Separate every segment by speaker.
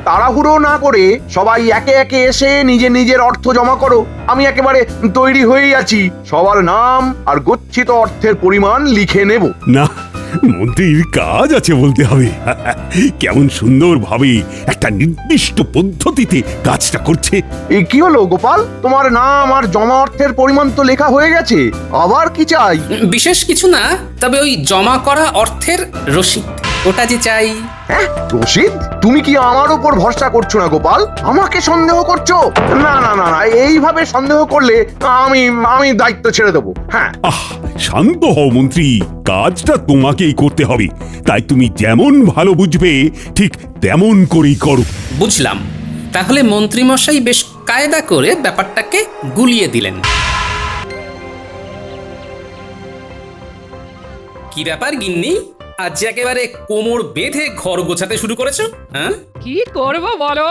Speaker 1: তাড়াহুড়ো না করে সবাই একে একে এসে নিজের নিজের অর্থ জমা করো। আমি একেবারে তৈরি হয়েই আছি, সবার নাম আর গচ্ছিত অর্থের পরিমাণ লিখে নেব।
Speaker 2: না, মন্ত্রীর কাজ আছে বলতে হবে। কেমন সুন্দরভাবে একটা নির্দিষ্ট পদ্ধতিতে কাজটা করছে।
Speaker 1: এই কি হলো গোপাল, তোমার নাম আর জমা অর্থের পরিমাণ তো লেখা হয়ে গেছে, আবার কি চাই?
Speaker 3: বিশেষ কিছু না, তবে ওই জমা করা অর্থের রসিদ ওটা যে চাই।
Speaker 1: হ্যাঁ, রশিদ? তুমি কি আমার উপর ভরসা করছো না গোপাল? আমাকে সন্দেহ করছো? না না না না, এইভাবে সন্দেহ করলে আমি আমি দায়িত্ব ছেড়ে দেবো। হ্যাঁ,
Speaker 2: আহ, শান্ত হও মন্ত্রী, কাজটা তোমাকেই করতে হবে। তাই তুমি যেমন ভালো বুঝবে ঠিক তেমন করেই করো।
Speaker 3: বুঝলাম। তাহলে মন্ত্রীমশাই বেশ কায়দা করে ব্যাপারটাকে গুলিয়ে দিলেন। কি ব্যাপার গিন্নি, আজ একেবারে কোমর বেঁধে ঘর গোছাতে শুরু করেছো? হ্যাঁ,
Speaker 4: কি করব বলো?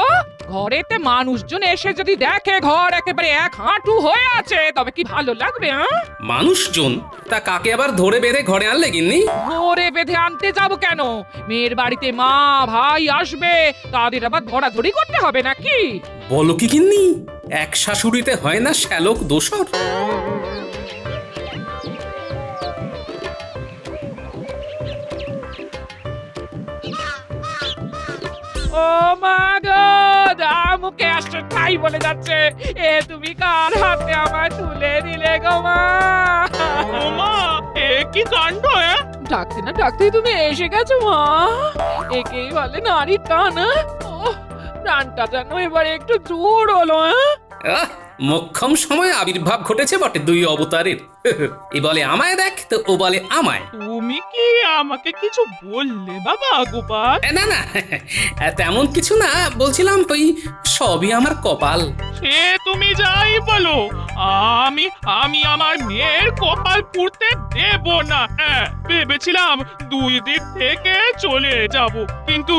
Speaker 4: ঘরেতে মানুষজন এসে যদি দেখে ঘর একেবারে এক হাঁটু হয়ে আছে, তবে কি ভালো লাগবে?
Speaker 3: মানুষজন? তা কাকে আবার ধরে বেঁধে ঘরে আনলে গিন্নি?
Speaker 4: ধরে বেঁধে আনতে যাব কেন? মেয়ের বাড়িতে মা ভাই আসবে, তাদের আবার ধরাধরি করতে হবে নাকি?
Speaker 3: বলো কি গিন্নি, এক শাশুড়িতে হয় না শ্যালক দোসর?
Speaker 4: ও মা গো, যা মুখে আসছে তাই বলে যাচ্ছে। এ তুমি কার হাতে আমায় তুলে দিলে গো মা?
Speaker 5: ওমা, এ কি কাণ্ড!
Speaker 4: ডাকতে না ডাকতে তুমি এসে গেছো মা। একেই বলে নারীর টান। ও প্রাণটা যেন এবারে একটু জোর হলো।
Speaker 3: আহ, মোক্ষম সময় আবির্ভাব ঘটেছে বটে দুই অবতারের। এ বলে আমায় দেখ, তো ও বলে আমায়।
Speaker 5: তুমি কি আমাকে কিছু বললে বাবা গোপাল?
Speaker 3: না না, তেমন কিছু না, বলছিলাম ওই সবই আমার কপাল।
Speaker 5: সে তুমি যাই বলো, আমি আমি আমার মেয়ের কপাল পুড়তে দেব না। ভেবেছিলাম 2 দিন থেকে চলে যাব, কিন্তু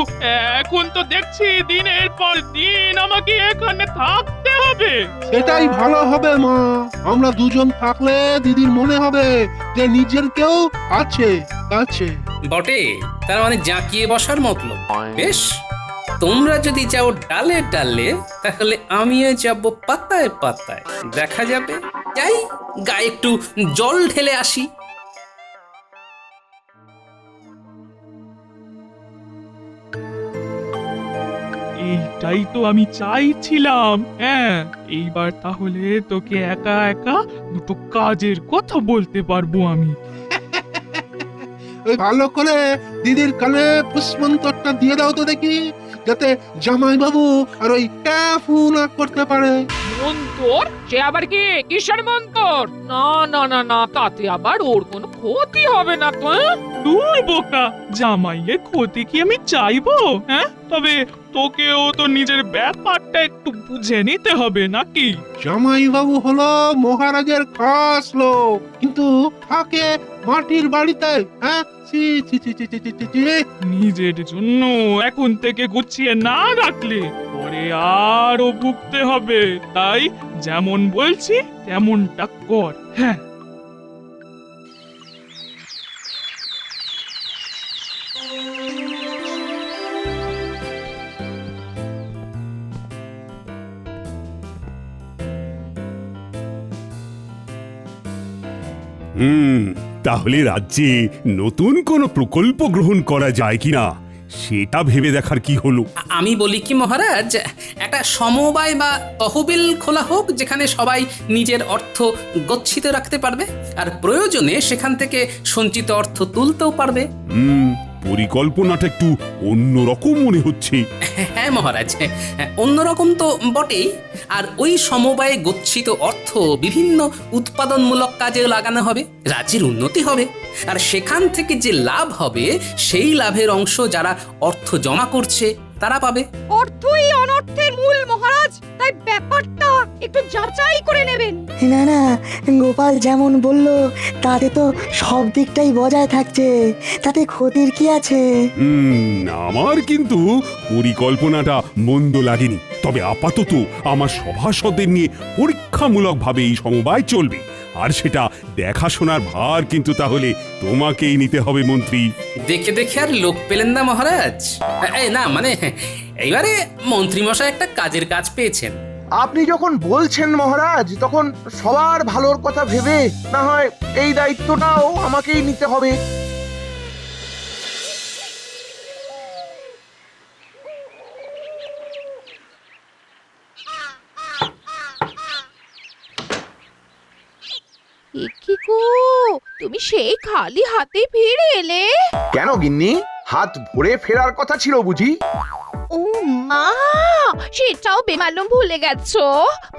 Speaker 5: এখন তো দেখছি দিনের পর দিন আমাকে এখানে থাকতে হবে।
Speaker 6: সেটাই ভালো হবে মা, আমরা দুজন থাকলে দিদির মনে হবে যে নিজের কেউ আছে কাছে।
Speaker 3: বটে, তার মানে জাঁকিয়ে বসার মতলব। বেশ, তোমরা যদি যাও ডালে ডালে, তাহলে আমিও যাব পাতায় পাতায়। দেখা যাবে। যাই, গায়ে একটু জল ঢেলে আসি।
Speaker 5: এইটাই তো আমি চাইছিলাম। এইবার তাহলে তোকে একা একা দুটো কাজের কথা বলতে পারবো আমি।
Speaker 6: ওই ভালো করে দিদির কানে পুষ্পন্তরটা দিয়ে দাও তো দেখি, যাতে জামাই বাবু আর ওই ট্যাফু না করতে পারে।
Speaker 4: মন্তর? সে আবার কি কিসের মন্তর? না না না না, তাতে আবার ওর কোনো ক্ষতি হবে না তো।
Speaker 5: দূর বোকা, জামাইয়ের ক্ষতি কি আমি চাইবো? তবে তোকেও তো নিজের ব্যাপারটা একটু বুঝে নিতে হবে নাকি?
Speaker 6: জামাই বাবু হলো মহারাজের খাস লোক, কিন্তু থাকে মাটির বাড়িতে। ছি ছি ছি ছি ছি ছি ছি ছি।
Speaker 5: নিজের জন্য এখন থেকে গুছিয়ে না রাখলে পরে আরো ভুগতে হবে। তাই যেমন বলছি তেমনটা কর।
Speaker 2: তাহলে রাজ্যে নতুন কোনো প্রকল্প গ্রহণ করা যায় কিনা সেটা ভেবে দেখার কি হলো।
Speaker 3: আমি বলি কি মহারাজ, একটা সমবায় বা তহবিল খোলা হোক, যেখানে সবাই নিজের অর্থ গচ্ছিত রাখতে পারবে, আর প্রয়োজনে সেখান থেকে সঞ্চিত অর্থ তুলতেও পারবে।
Speaker 2: পরিকল্পনাটা একটু অন্যরকম মনে হচ্ছে।
Speaker 3: হ্যাঁ মহারাজ, অন্যরকম তো বটেই। আর ওই সমবায়ে গচ্ছিত অর্থ বিভিন্ন উৎপাদনমূলক কাজে লাগানো হবে, রাজ্যের উন্নতি হবে, আর সেখান থেকে যে লাভ হবে সেই লাভের অংশ যারা অর্থ জমা করছে তারা পাবে।
Speaker 7: অর্থই অনর্থের মূল মহারাজ, তাই ব্যাপারটা একটু যাচাই করে নেবেন।
Speaker 8: না না, গোপাল যেমন বলল তাতে তো সব দিকটাই বজায় থাকছে, তাতে ক্ষতির কি আছে?
Speaker 2: আমার কিন্তু পরিকল্পনাটা মন্দ লাগেনি। তবে আপাতত আমার সভাসদের নিয়ে পরীক্ষামূলকভাবে এই সমবায় চলবে, আর সেটা দেখাশোনার ভার কিন্তু তাহলে তোমাকেই নিতে হবে মন্ত্রী।
Speaker 3: দেখে দেখে আর লোক পেলেন না মহারাজ? না মানে এইবারে মন্ত্রীমশাই একটা কাজের কাজ পেয়েছেন।
Speaker 1: আপনি যখন বলছেন মহারাজ, তখন সবার ভালোর কথা ভেবে না হয় এই দায়িত্বটাও আমাকেই নিতে হবে।
Speaker 4: কি গো, তুমি সেই খালি হাতে ফিরে এলে?
Speaker 1: কেন গিন্নি, হাত ভরে ফেরার কথা ছিল বুঝি?
Speaker 4: ও মা, সেটাও বেমালুম ভুলে গেছো।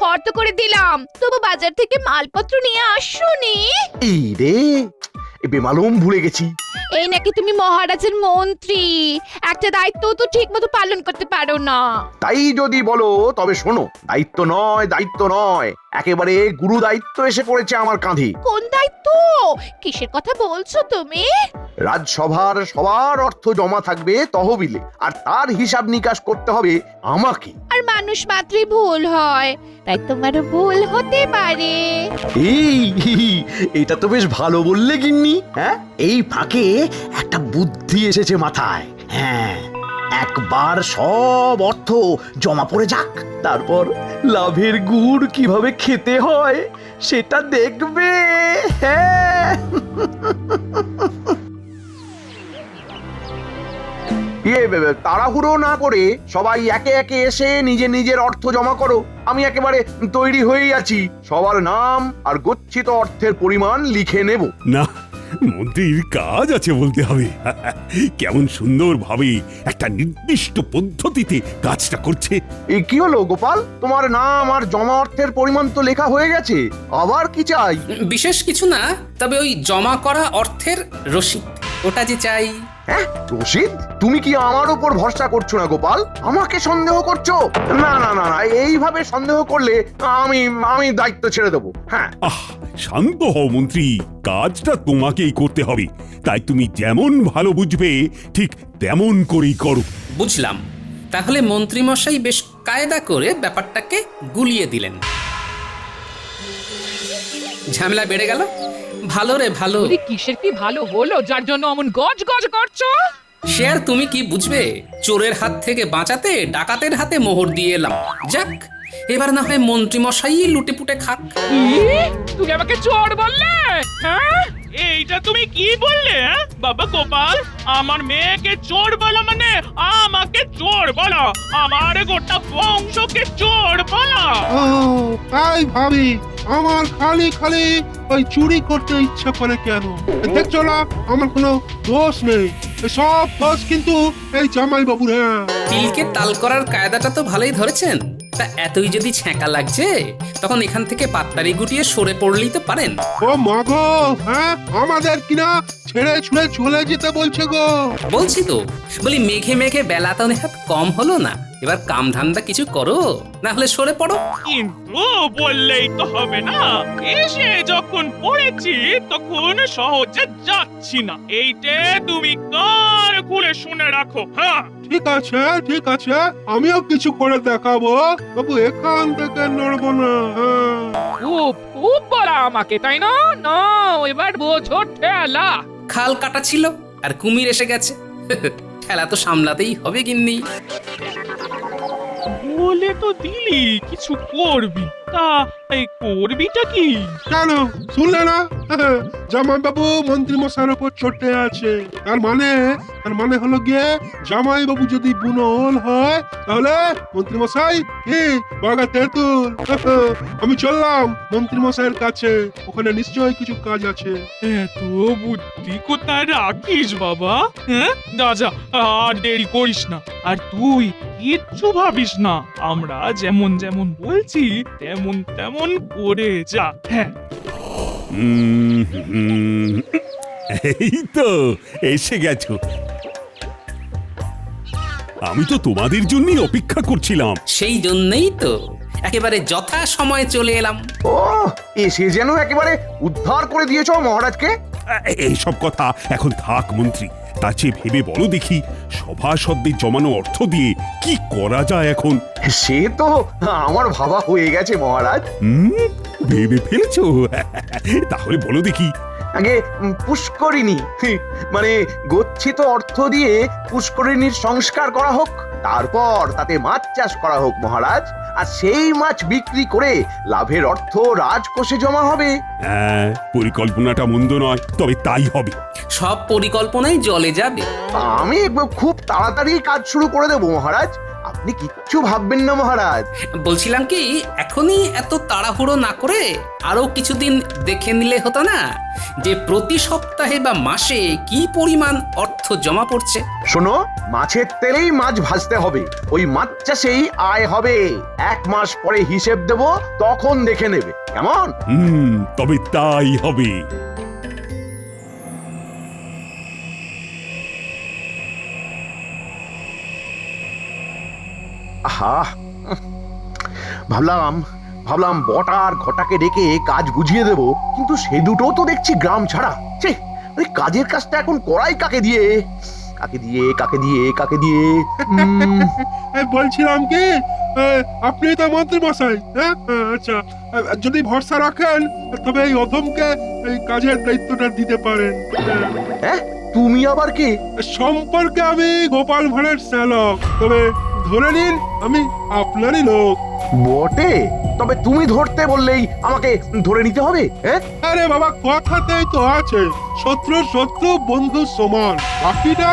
Speaker 4: ফর্দ করে দিলাম, তবু বাজার থেকে মালপত্র নিয়ে আসোনি।
Speaker 1: এই রে, বেমালুম ভুলে গেছি।
Speaker 4: এই নাকি তুমি মহারাজের মন্ত্রী, একটা দায়িত্ব তো ঠিক মতো পালন করতে পারো না।
Speaker 1: তাই যদি বলো তবে শোনো, দায়িত্ব নয়, দায়িত্ব নয়, একেবারে গুরু দায়িত্ব এসে পড়েছে আমার কাঁধে।
Speaker 4: কোন দায়িত্ব? কিসের কথা বলছো তুমি?
Speaker 1: রাজসভার সবার অর্থ জমা থাকবে তহবিলে, আর তার হিসাব নিকাশ করতে হবে আমাকে।
Speaker 4: আর মানুষ মাত্রই ভুল হয়, তাই তোমারও ভুল হতে পারে।
Speaker 9: এটা তো বেশ ভালো বললে গিন্নি। হ্যাঁ, এই ফাঁকে একটা বুদ্ধি এসেছে মাথায়। হ্যাঁ, একবার সব অর্থ জমা পড়ে যাক, তারপর লাভের গুড় কিভাবে খেতে হয় সেটা দেখবে। হ্যাঁ,
Speaker 1: তাড়াহুড়ো না করে সবাই একে একে এসে নিজের নিজের অর্থ জমা করো। আমি একেবারে তৈরি হয়েই আছি, সবার নাম আর গচ্ছিত অর্থের পরিমাণ লিখে নেব।
Speaker 2: না, মন্ত্রীর কাজ আছে বলতে হবে। কেমন সুন্দরভাবে একটা নির্দিষ্ট পদ্ধতিতে কাজটা করছে।
Speaker 1: কি হলো গোপাল, তোমার নাম আর জমা অর্থের পরিমাণ তো লেখা হয়ে গেছে, আবার কি চাই?
Speaker 3: বিশেষ কিছু না, তবে ওই জমা করা অর্থের রসিদ, ওটা যে চাই।
Speaker 1: হ্যাঁ, রশিদ? তুমি কি আমার উপর ভরসা করছো না গোপাল? আমাকে সন্দেহ করছো? না না না না, এইভাবে সন্দেহ করলে আমি দায়িত্ব ছেড়ে দেবো। হ্যাঁ,
Speaker 2: শান্ত হও মন্ত্রী, কাজটা তোমাকেই করতে হবে, তাই তুমি যেমন ভালো বুঝবে ঠিক তেমন করেই করো।
Speaker 3: বুঝলাম। তাহলে মন্ত্রীমশাই বেশ কায়দা করে ব্যাপারটাকে গুলিয়ে দিলেন। ঝামেলা বেড়ে গেল। ভালো রে ভালো।
Speaker 4: ওরে কিসের কি ভালো হলো যার জন্য অমন গজ গজ করছো?
Speaker 3: সে আর তুমি কি বুঝবে? চোরের হাত থেকে বাঁচাতে ডাকাতের হাতে মোহর দিয়ে এলাম। যাক, এবার না হয় মন্ত্রীমশাই লুটে পুটে খাক।
Speaker 4: তুমি আমাকে চোর বললে? হ্যাঁ,
Speaker 5: এইটা তুমি কি বললে? বাবা গোপাল, আমার মেয়েকে চোর বলা মানে আমাকে চোর বলা, আমার গোটা বংশকে চোর বলা।
Speaker 6: ও তাই ভাবি, আমার খালি খালি ওই চুরি করতে ইচ্ছা করে কেন? দেখছো না আমার কোনো দোষ নেই, সব দোষ কিন্তু এই জামাই বাবুর। হ্যাঁ,
Speaker 3: তিলকে তাল করার কায়দাটা তো ভালোই ধরেছেন। তা এতই যদি ছ্যাঁকা লাগছে, তখন এখান থেকে পাত্তারি গুটিয়ে সরে পড়লেই তো পারেন।
Speaker 6: ও মাগো, হ্যাঁ আমাদের কিনা ছেড়ে ছুড়ে চলে যেতে বলছে গো।
Speaker 3: বলছি তো, বলি মেঘে মেঘে বেলা তো নেহাত কম হলো না, এবার কাম ধান্দা কিছু করো, না হলে সরে পড়ো।
Speaker 5: কিন্তু বললেই তো হবে না, এসে যখন পড়েছি তখন সহজে যাচ্ছি না, এইটে তুমি কান খুলে শুনে রাখো। হ্যাঁ,
Speaker 6: ঠিক আছে ঠিক আছে, আমিও কিছু করে দেখাবো, তবু এখান থেকে নড়বো না। হ্যাঁ,
Speaker 4: খুব খুব বলা আমাকে, তাই না? না, এবার বোঝো ঠেলা।
Speaker 3: খাল কাটা ছিল আর কুমির এসে গেছে, খেলা তো সামলাতেই হবে গিন্নি।
Speaker 5: বলে তো দিলি কিছু করবি, তা এই করবিটা কি?
Speaker 6: কেন শুনলে না? জামাই বাবু মন্ত্রী মশাইয়ের উপর চটে আছে, তার মানে হলো গিয়ে জামাই বাবু যদি বুনোল হয় তাহলে মন্ত্রী মশাই কি বাগা তেঁতুল। আমি চললাম মন্ত্রী মশাইয়ের কাছে, ওখানে নিশ্চয়ই কিছু কাজ আছে।
Speaker 5: এত বুদ্ধি কোথায় রাখিস বাবা? হ্যাঁ, যা আর দেরি করিস না, আর তুই কিচ্ছু ভাবিস না, আমরা যেমন যেমন বলছি তেমন তেমন করে যা। হ্যাঁ,
Speaker 2: এই তো এসে গেছো। আমি তো তোমাদের জন্যই অপেক্ষা করছিলাম।
Speaker 3: সেই জন্যই তো একেবারে যথা সময়ে চলে এলাম।
Speaker 1: ও, এসে যেন একেবারে উদ্ধার করে দিয়েছো মহারাজকে।
Speaker 2: এইসব কথা এখন থাক মন্ত্রী, তার চেয়ে ভেবে বলো দেখি, সভাসদদের জমানো অর্থ দিয়ে কি করা যায় এখন?
Speaker 1: সে তো আমার ভাবা হয়ে গেছে মহারাজ।
Speaker 2: ভেবে ফেলেছো? তাহলে বলো দেখি।
Speaker 1: আগে পুষ্করিণী, মানে গচ্ছিত অর্থ দিয়ে পুষ্করিণীর সংস্কার করা হোক। তারপর তাতে মাছ চাষ করা হোক মহারাজ, আর সেই মাছ বিক্রি করে লাভের অর্থ রাজকোষে জমা হবে।
Speaker 2: হ্যাঁ, পরিকল্পনাটা মন্দ নয়, তবে তাই হবে।
Speaker 3: সব পরিকল্পনাই জলে যাবে।
Speaker 1: আমি খুব তাড়াতাড়ি কাজ শুরু করে দেবো মহারাজ, আপনি কিচ্ছু ভাববেন না মহারাজ।
Speaker 3: বলছিলাম কি, এখনই এত তাড়াহুড়ো না করে আরো কিছুদিন দেখে নিলে হতো না যে প্রতি সপ্তাহে বা মাসে কি পরিমাণ অর্থ জমা পড়ছে?
Speaker 1: শোনো, মাছের তেলেই মাছ ভাজতে হবে, ওই মাছ চাষেই আয় হবে। 1 মাস পরে হিসেব দেব, তখন দেখে নেবে, কেমন?
Speaker 2: তবে তাই হবে।
Speaker 1: আহা, ভাবলাম বটা আর ঘটাকে ডেকে কাজ বুঝিয়ে দেব, কিন্তু সে দুটো তো দেখছি গ্রাম ছাড়া। ছে, আরে কাজের কাজটা এখন করাই কাকে দিয়ে?
Speaker 6: বলছিলাম কি, আপনি তো মন্ত্রী মশাই, হ্যাঁ? আচ্ছা, যদি ভরসা রাখেন তবে এই অধমকে এই কাজের দায়িত্বটা দিতে পারেন।
Speaker 1: হ্যাঁ, তুমি আবার কি?
Speaker 6: সম্পর্কে আমি গোপাল ভাঁড়ের শ্যালক, তবে ধরে নিন আমি আপনারই লোক।
Speaker 1: বটে, তবে তুমি ধরতে বললেই আমাকে ধরে নিতে হবে? হ্যাঁ,
Speaker 6: আরে বাবা, কথাতেই তো আছে শত্রু শত্রু বন্ধু সমান, বাকিটা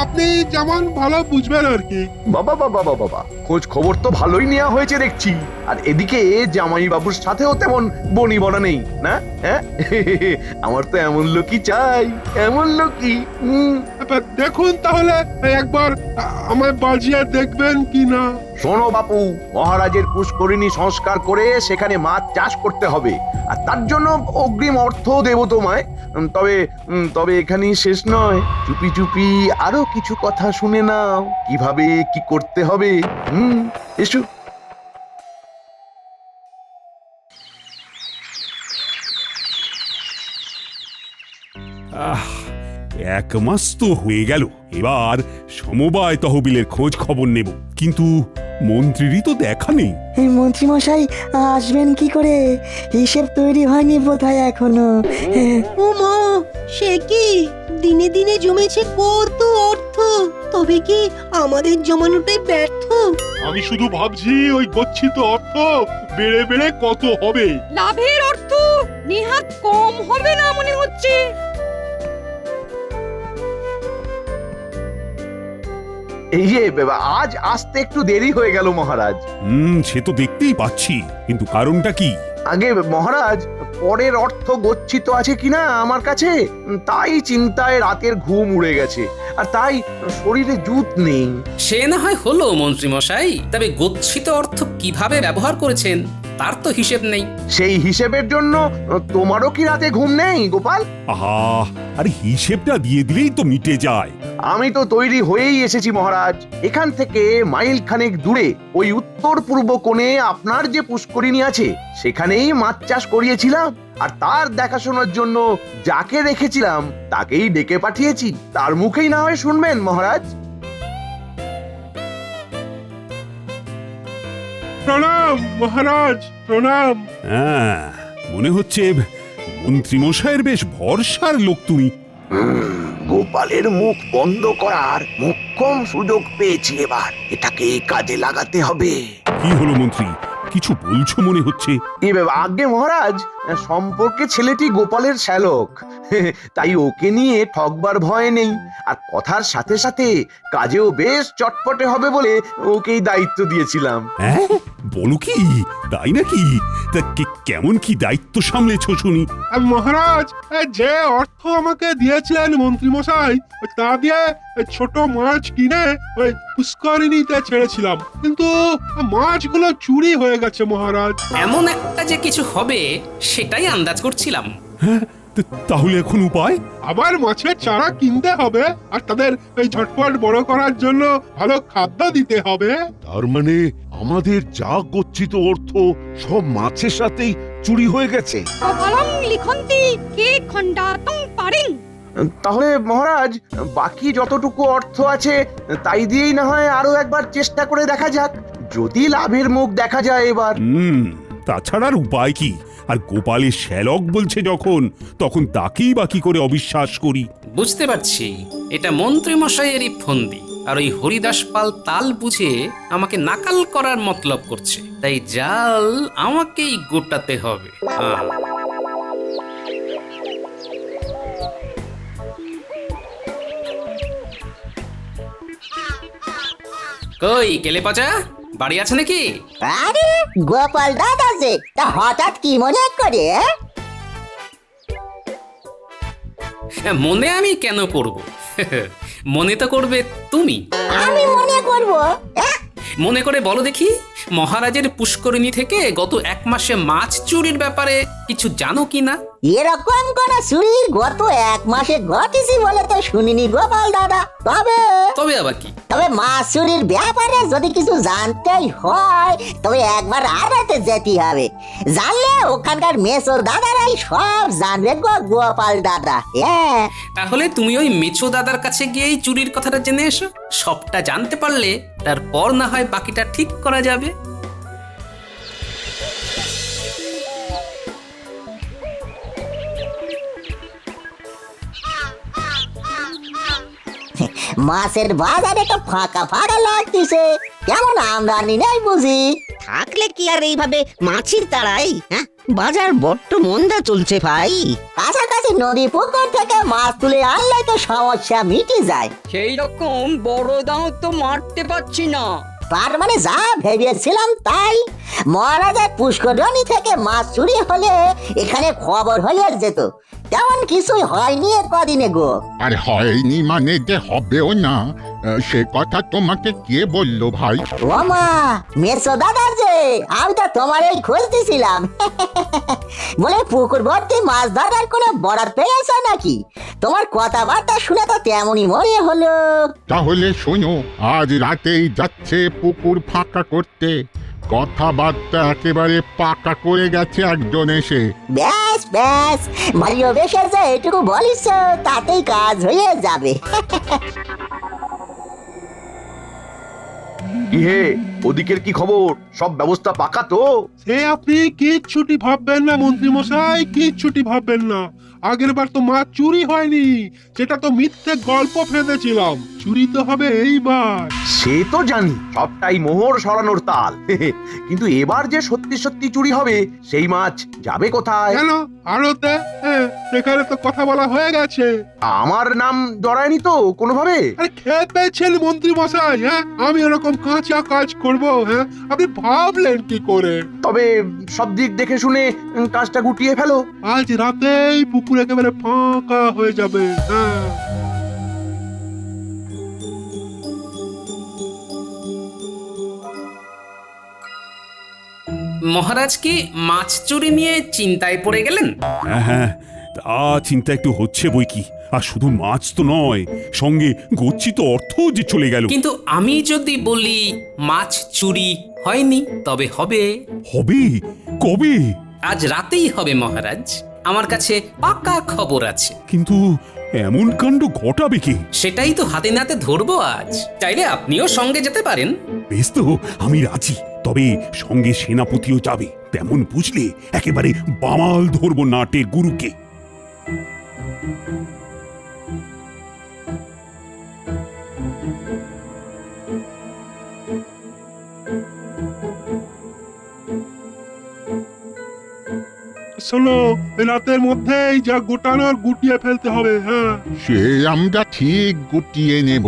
Speaker 6: আপনি যেমন ভালো বুঝবেন আর কি।
Speaker 1: বাবা, খোঁজ খবর তো ভালোই নেওয়া হয়েছে দেখছি। আর এদিকে জামাই বাবুর সাথেও তেমন বনি বনা নেই না? হ্যাঁ, আমার তো এমন লোকই চাই, এমন লোকই।
Speaker 6: দেখুন তাহলে একবার আমায় বাজিয়ে দেখবেন কি না।
Speaker 1: শোনো বাপু, মহারাজের পুষ্করিণী সংস্কার করে সেখানে মাছ চাষ করতে হবে, আর তার জন্য অগ্রিম অর্থ দেব তোমায়। তবে এখানেই শেষ নয়, চুপি চুপি আরো কিছু কথা শুনে নাও, কিভাবে কি করতে হবে। এসো।
Speaker 2: আহ, 1 মাস তো হয়ে গেল, এবার সমবায় তহবিলের খোঁজ খবর নেব, কিন্তু মন্ত্রীরই তো দেখা নেই।
Speaker 8: এই মন্ত্রীমশাই আসবেন কি করে? হিসেব তৈরি হয়নি বোধহয় এখনো।
Speaker 10: ও মা, সে কি দিনে দিনে জমেছে কত অর্থ, তবে কি আমাদের জমানোটাই ব্যর্থ?
Speaker 6: আমি শুধু ভাবছি ওই গচ্ছিত অর্থ বেড়ে বেড়ে কত হবে।
Speaker 7: লাভের অর্থ নেহাত কম হবে না মনে হচ্ছে।
Speaker 1: এই যে আজ আসতে একটু দেরি হয়ে গেল মহারাজ।
Speaker 2: সে তো দেখতেই পাচ্ছি, কিন্তু কারণটা কি?
Speaker 1: আগে মহারাজ, পরের অর্থ গচ্ছিত আছে কিনা আমার কাছে, তাই চিন্তায় রাতের ঘুম উড়ে গেছে, আর তাই শরীরে জুত নেই।
Speaker 3: সে না হয় হলো মন্ত্রী মশাই, তবে গচ্ছিত অর্থ কিভাবে ব্যবহার করেছেন তার তো হিসেব নেই।
Speaker 1: সেই হিসেবের জন্য তোমারও কি রাতে ঘুম নেই গোপাল?
Speaker 2: আহা, আরে হিসেবটা দিয়ে দিলেই তো মিটে যায়।
Speaker 1: আমি তো তৈরি হয়েই এসেছি মহারাজ। এখান থেকে মাইল খানেক দূরে ওই উত্তর পূর্ব কোণে আপনার যে পুষ্করিণী আছে, সেখানেই মাছ চাষ করিয়েছিলাম, আর তার দেখাশোনার জন্য যাকে রেখেছিলাম তাকেই ডেকে পাঠিয়েছি। তার মুখেই না হয় শুনবেন মহারাজ।
Speaker 6: প্রণাম মহারাজ, প্রণাম।
Speaker 2: হ্যাঁ, মনে হচ্ছে মন্ত্রী মশাইয়ের বেশ ভরসার লোক তুমি।
Speaker 1: গোপালের মুখ বন্ধ করার মোক্ষম সুযোগ পেয়েছি, এবার এটাকে কাজে লাগাতে হবে।
Speaker 2: কি হলো মন্ত্রী, কিছু বলছো মনে হচ্ছে?
Speaker 1: আগে মহারাজ, সম্পর্কে ছেলেটি গোপালের শ্যালক, তাই ওকে নিয়ে ঠকবার ভয় নেই, আর কথার সাথে সাথে কাজেও বেশ চটপটে হবে বলে ওকেই দায়িত্ব দিয়েছিলাম।
Speaker 2: হ্যাঁ, বলো কি, তাই নাকি? তা কেমন কি দায়িত্ব সামলেছো শুনি?
Speaker 6: মহারাজ, যে অর্থ আমাকে দিয়েছিলেন মন্ত্রী মশাই, তা দিয়ে ছোট মাছ কিনে ওই পুষ্করিণীতে ছেড়েছিলাম, কিন্তু মাছগুলো চুরি হয়ে গেছে মহারাজ।
Speaker 3: এমন একটা যে কিছু হবে সেটাই আন্দাজ করছিলাম।
Speaker 2: হ্যাঁ, তাহলে এখন উপায়?
Speaker 6: আবার মাছের চারা কিনতে হবে, আর তাদের ওই ঝটপট বড় করার জন্য ভালো খাদ্য দিতে হবে।
Speaker 11: তার মানে আমাদের যা গচ্ছিত অর্থ সব মাছের সাথেই চুরি হয়ে গেছে।
Speaker 7: কপালং লিখন্তি কে খণ্ডাতং পারিং।
Speaker 1: তাহলে মহারাজ, বাকি যতটুকু অর্থ আছে তাই দিয়েই না হয় আরো একবার চেষ্টা করে দেখা যাক, যদি লাভের মুখ দেখা যায় এবার।
Speaker 2: তাছাড়ার উপায় কি? আর গোপালের শ্যালক বলছে যখন, তখন তাকেই বাকি করে অবিশ্বাস করি।
Speaker 3: বুঝতে পারছি, এটা মন্ত্রী মশাইয়েরই ফন্দি। আর ওই হরিদাস পাল তাল বুঝে আমাকে নাকাল করার মতলব করছে, তাই জাল আমাকেই গোটাতে হবে। কই কেলে পচা, বাড়ি আছে নাকি?
Speaker 10: আরে গোপাল দাদা যে, তা হঠাৎ কি মনে করে?
Speaker 3: মনে আমি কেন করব? মনে তো করবে তুমি।
Speaker 10: আমি মনে করব?
Speaker 3: মনে করে বলো দেখি, মহারাজের পুষ্করিণী থেকে গত 1 মাসে মাছ চুরির ব্যাপারে কিছু জানো কি না?
Speaker 10: এরকম কোন চুরি গত 1 মাসে ঘটেছি বলে তো শুনিনি গোপাল দাদা।
Speaker 3: তবে আবার কি?
Speaker 10: তবে মাছ চুরির ব্যাপারে যদি কিছু জানতেই হয় তবে একবার আড়াতে যেতে হবে। জানলে ওখানকার মেসো দাদারাই সব জানবে গো গোপাল দাদা। হ্যাঁ,
Speaker 3: তাহলে তুমি ওই মেছো দাদার কাছে গিয়েই চুরির কথাটা জেনে এসো। সবটা জানতে পারলে তারপর না হয় বাকিটা ঠিক করা যাবে।
Speaker 10: মাছের বাজারে তো ফাঁকা ফাঁকা লাগতেছে, কেমন আমদানি নেই বুঝি?
Speaker 12: থাকলে কি আর এইভাবে মাছির তাড়াই? হ্যাঁ, বাজার বড্ড মন্দা চলছে ভাই।
Speaker 10: কাছাকাছি নদী পুকুর থেকে মাছ তুলে আনলে তো সমস্যা মিটে যায়।
Speaker 12: সেই রকম বড় দাও তো মারতে পারছি না।
Speaker 10: তার মানে যা ভেবেছিলাম তাই। মহারাজের পুষ্করণী থেকে মাছ চুরি হলে এখানে খবর হয়ে যেত, তেমন কিছুই হয়নি কদিনে গো।
Speaker 13: আর হয়নি মানে যে হবেও না, সে কথা তোমাকে কে বললো ভাই?
Speaker 10: ও মা, মেসো দাদার যে, আমি তো তোমার এই খুঁজতেছিলাম। বলে পুকুর ভর্তি মাছ ধরার কোনো বরাদ পেয়েছ নাকি? তোমার কথাবার্তা শুনে তো তেমনই মনে হলো।
Speaker 13: তাহলে শোনো, আজ রাতেই যাচ্ছে পুকুর ফাঁকা করতে। কথাবার্তা একেবারে পাকা করে গেছে একজন এসে।
Speaker 10: ব্যাস ব্যাস, ভারীও বেশের যে এটুকু বলিস তাতেই কাজ হয়ে যাবে।
Speaker 1: কি হে, ওদিকের কি খবর? সব ব্যবস্থা পাকা তো?
Speaker 6: সে আপনি কিচ্ছুটি ভাববেন না মন্ত্রী মশাই, কিচ্ছুটি ভাববেন না। আগের বার তো মাছ চুরি হয়নি, সেটা তো মিথ্যে গল্প ফেঁদেছিলাম। চুরি তো হবে এইবার।
Speaker 1: সে তো জানি, সবটাই মোহর সরানোর তাল। কিন্তু এবার যে সত্যি সত্যি চুরি হবে, সেই মাছ যাবে কোথায়?
Speaker 6: কেন আড়তে? সেখানে তো কথা বলা হয়ে গেছে।
Speaker 1: আমার নাম জড়ায়নি তো কোনোভাবে?
Speaker 6: আরে খেয়ে পেয়েছেন মন্ত্রী মশাই? হ্যাঁ, আমি এরকম কাঁচা কাজ করব? হ্যাঁ, আপনি ভাবলেন কি করে?
Speaker 1: তবে সব দিক দেখে শুনে কাজটা গুটিয়ে ফেলো।
Speaker 6: আজ রাতেই পুকুর একেবারে ফাঁকা হয়ে যাবে। হ্যাঁ,
Speaker 3: মহারাজ কি মাছ চুরি নিয়ে চিন্তায় পড়ে গেলেন?
Speaker 2: হ্যাঁ হ্যাঁ, তা চিন্তা একটু হচ্ছে বই কি। আর শুধু মাছ তো নয়, সঙ্গে গচ্ছিত অর্থ যে চলে গেল।
Speaker 3: কিন্তু আমি যদি বলি মাছ চুরি হয়নি, তবে হবে।
Speaker 2: হবে? কবে?
Speaker 3: আজ রাতেই হবে মহারাজ, আমার কাছে পাকা খবর আছে।
Speaker 2: কিন্তু এমন কাণ্ড ঘটাবে কে?
Speaker 3: সেটাই তো হাতে নাতে ধরবো আজ। চাইলে আপনিও সঙ্গে যেতে পারেন।
Speaker 2: বেশ তো, আমি রাজি। তবে সঙ্গে সেনাপতিও যাবে। তেমন বুঝলে একেবারে বামাল ধরবো নাটের গুরুকে।
Speaker 6: শোনো, রাতের মধ্যেই যা গোটানোর গুটিয়ে ফেলতে হবে। হ্যাঁ,
Speaker 13: সে আমরা ঠিক গুটিয়ে নেব।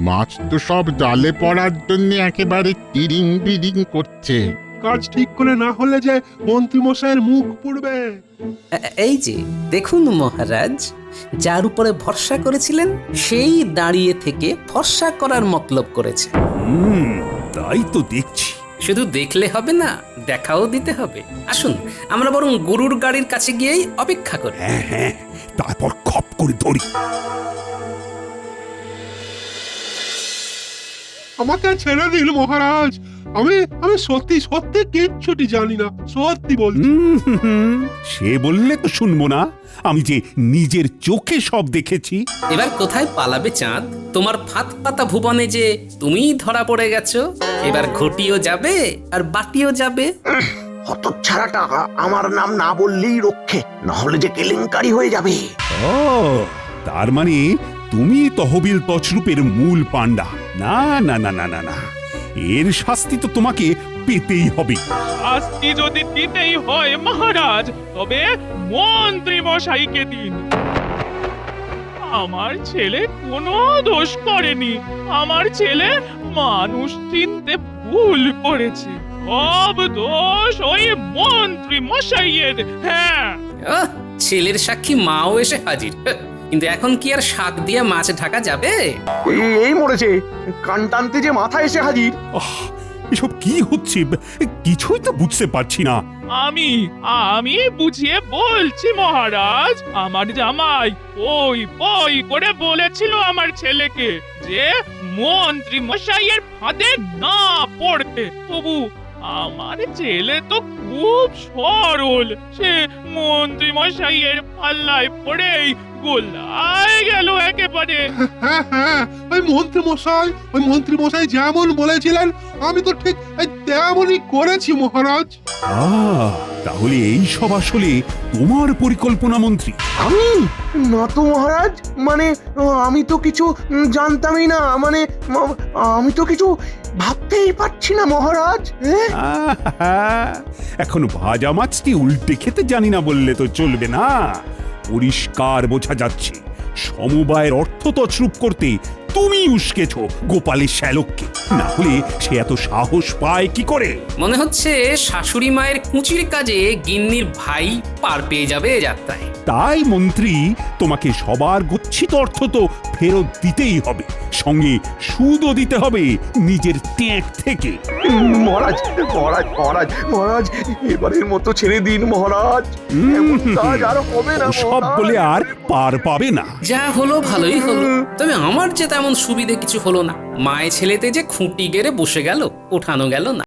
Speaker 13: মাছ তো সব জালে পড়ার জন্য একেবারে তিরিং বিরিং করছে।
Speaker 6: কাজ ঠিক করে না হলে যে মন্ত্রী মশাইয়ের মুখ পুড়বে।
Speaker 3: এই যে দেখুন মহারাজ, যার উপরে ভরসা করেছিলেন সেই দাঁড়িয়ে থেকে ভরসা করার মতলব করেছে।
Speaker 2: তাই তো দেখছি।
Speaker 3: শুধু দেখলে হবে না, দেখাও দিতে হবে। আসুন আমরা বরং গরুর গাড়ির কাছে গিয়েই অপেক্ষা করি।
Speaker 2: হ্যাঁ হ্যাঁ, তারপর খপ করে ধরি।
Speaker 6: আমাকে ছেড়ে দিন মহারাজ। আমি আমি সত্যি সত্যি কিচ্ছুটি জানি না, সত্যি বলছি।
Speaker 2: সে বললে তো শুনবো না। আমি যে নিজের চোখে সব দেখেছি।
Speaker 3: এবার কোথায় পালাবে চাঁদ? তোমার ফাঁদ পাতা ভুবনে যে তুমিই ধরা পড়ে গেছো। এবার ঘটিও যাবে আর বাটিও যাবে।
Speaker 1: হতচ্ছাড়াটা আমার নাম না বললেই রক্ষে, নাহলে যে কেলেঙ্কারি হয়ে যাবে।
Speaker 2: ও, তার মানে তুমি তহবিল তছরূপের মূল পান্ডা। না না না না না না, এর শাস্তি তো তোমাকে পেতেই হবে।
Speaker 5: শাস্তি যদি দিতেই হয় মহারাজ, তবে মন্ত্রী মশাইকে দিন। আমার ছেলে কোনো দোষ করেনি। আমার ছেলে মানুষ চিনতে ভুল করেছে। সব দোষ ওই মন্ত্রী মশাইয়ের। হ্যাঁ,
Speaker 3: আহ, ছেলের সাক্ষী মাও এসে হাজির। কিন্তু এখন কি আর শাক দিয়ে মাছ ঢাকা যাবে?
Speaker 1: এই মরেছে, কান টানতে যে মাথা এসে হাজির।
Speaker 2: এসব কি হচ্ছে কিছুই তো বুঝতে পারছি না।
Speaker 5: আমি বুঝিয়ে বলছি মহারাজ। আমার জামাই ওই বই করে বলেছিল আমার ছেলেকে যে মন্ত্রী মশাইয়ের ফাঁদে না পড়তে। তবু আমার ছেলে তো খুব সরল, সে মন্ত্রী মশাইয়ের পাল্লায় পড়েই গোলায় গেল একেবারে।
Speaker 6: হ্যাঁ হ্যাঁ, ওই মন্ত্রী মশাই যেমন বলেছিলেন আমি তো ঠিক তেমনই করেছি মহারাজ।
Speaker 2: তাহলে এই সব আসলে তোমার পরিকল্পনা মন্ত্রী?
Speaker 1: আমি না তো মহারাজ, মানে আমি তো কিছু জানতামই না, মানে আমি তো কিছু ভাবতেই পারছি না মহারাজ।
Speaker 2: এখন ভাজা মাছটি উল্টে খেতে জানি না বললে তো চলবে না। পরিষ্কার বোঝা যাচ্ছে সমবায়ের অর্থ তছরূপ করতে তুমি উস্কেছ গোপালের শ্যালককে। না হলে সে এত সাহস পায় কি করে?
Speaker 3: মনে হচ্ছে শাশুড়ি মায়ের কুঁচির কাজে গিন্নির ভাই পার পেয়ে যাবে এ যাত্রায়।
Speaker 2: তাই মন্ত্রী, তোমাকে সবার গচ্ছিত অর্থ তো ফেরত দিতেই হবে, সঙ্গে সুদও দিতে হবে নিজের ট্যাঁক থেকে।
Speaker 1: মহারাজ মহারাজ মহারাজ মহারাজ, এবারের মতো ছেড়ে দিন মহারাজ, এমন কাজ আর হবে না।
Speaker 2: সব বলে আর পার পাবে না।
Speaker 3: যা হলো ভালোই হলো, তবে আমার যে তেমন সুবিধে কিছু হলো না। মায়ে ছেলেতে যে খুঁটি গেড়ে বসে গেল, ওঠানো গেল না।